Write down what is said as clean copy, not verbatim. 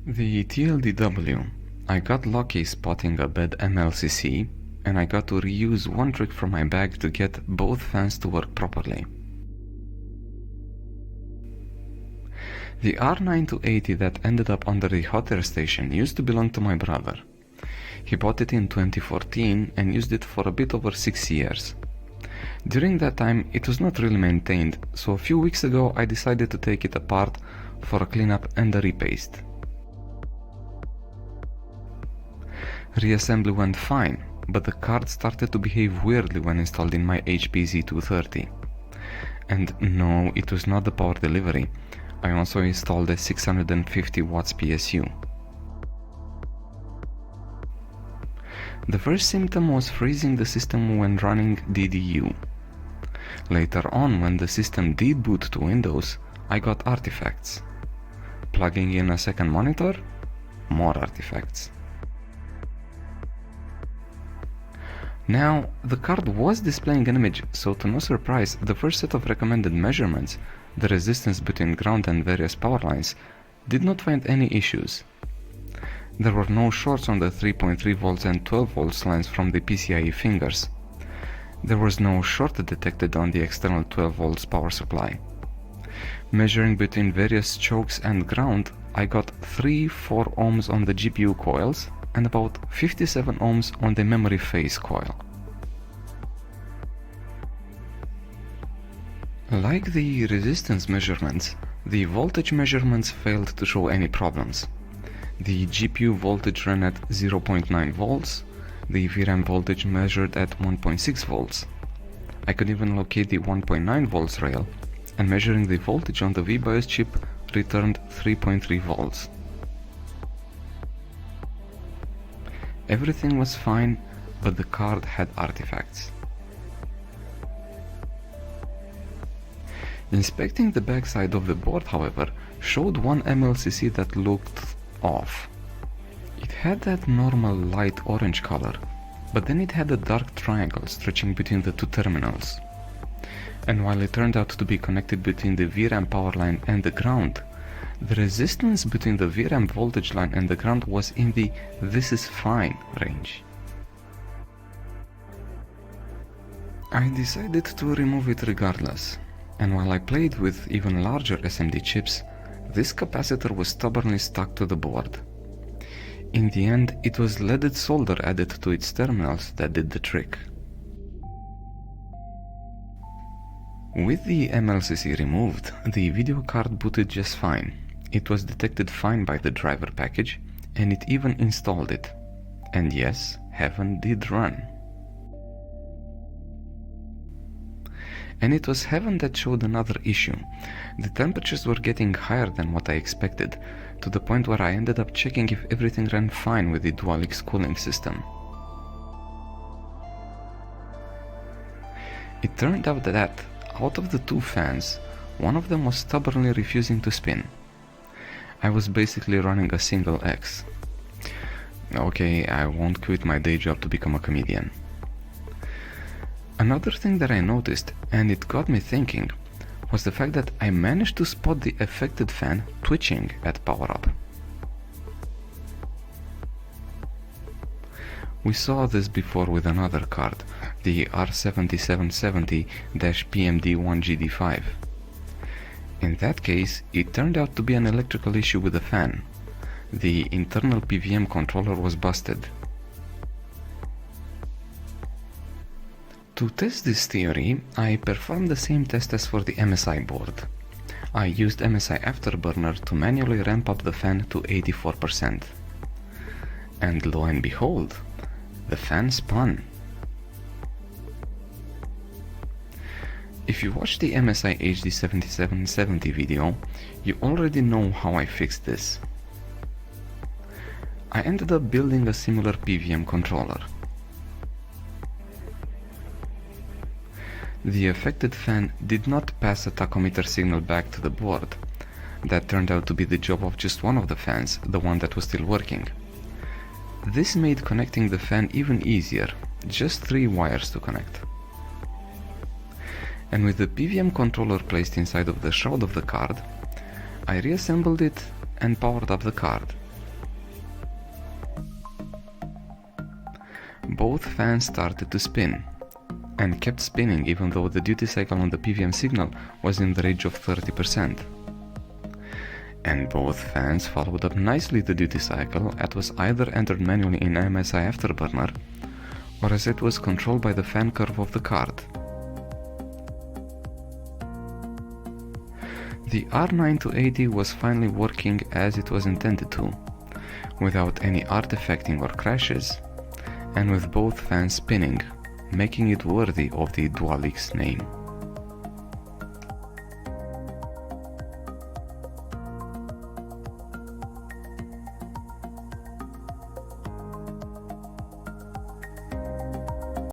The TLDW. I got lucky spotting a bad MLCC, and I got to reuse one trick from my bag to get both fans to work properly. The R9280 that ended up under the hot air station used to belong to my brother. He bought it in 2014 and used it for a bit over 6 years. During that time it was not really maintained, so a few weeks ago I decided to take it apart for a cleanup and a repaste. Reassembly went fine, but the card started to behave weirdly when installed in my HP Z230. And no, it was not the power delivery. I also installed a 650 watts PSU. The first symptom was freezing the system when running DDU. Later on, when the system did boot to Windows, I got artifacts. Plugging in a second monitor, more artifacts. Now, the card was displaying an image, so to no surprise, the first set of recommended measurements, the resistance between ground and various power lines, did not find any issues. There were no shorts on the 3.3 volts and 12 volts lines from the PCIe fingers. There was no short detected on the external 12 volts power supply. Measuring between various chokes and ground, I got 3-4 ohms on the GPU coils and about 57 ohms on the memory phase coil. Like the resistance measurements, the voltage measurements failed to show any problems. The GPU voltage ran at 0.9 volts, the VRAM voltage measured at 1.6 volts. I could even locate the 1.9 volts rail, and measuring the voltage on the VBIOS chip returned 3.3 volts. Everything was fine, but the card had artifacts. Inspecting the backside of the board, however, showed one MLCC that looked off. It had that normal light orange color, but then it had a dark triangle stretching between the two terminals. And while it turned out to be connected between the VRAM power line and the ground, the resistance between the VRAM voltage line and the ground was in the "this is fine" range. I decided to remove it regardless, and while I played with even larger SMD chips, this capacitor was stubbornly stuck to the board. In the end, it was leaded solder added to its terminals that did the trick. With the MLCC removed, the video card booted just fine. It was detected fine by the driver package, and it even installed it. And yes, Heaven did run. And it was Heaven that showed another issue. The temperatures were getting higher than what I expected, to the point where I ended up checking if everything ran fine with the DualX cooling system. It turned out that, out of the two fans, one of them was stubbornly refusing to spin. I was basically running a single X. Okay, I won't quit my day job to become a comedian. Another thing that I noticed, and it got me thinking, was the fact that I managed to spot the affected fan twitching at power up. We saw this before with another card, the R7770-PMD1GD5. In that case, it turned out to be an electrical issue with the fan. The internal PVM controller was busted. To test this theory, I performed the same test as for the MSI board. I used MSI Afterburner to manually ramp up the fan to 84%. And lo and behold, the fan spun. If you watched the MSI HD7770 video, you already know how I fixed this. I ended up building a similar PVM controller. The affected fan did not pass a tachometer signal back to the board. That turned out to be the job of just one of the fans, the one that was still working. This made connecting the fan even easier, just 3 wires to connect. And with the PVM controller placed inside of the shroud of the card, I reassembled it and powered up the card, both fans started to spin, and kept spinning even though the duty cycle on the PWM signal was in the range of 30%. And both fans followed up nicely the duty cycle as was either entered manually in MSI Afterburner, or as it was controlled by the fan curve of the card. The R9-80 was finally working as it was intended to, without any artifacting or crashes, and with both fans spinning, making it worthy of the Dualix name.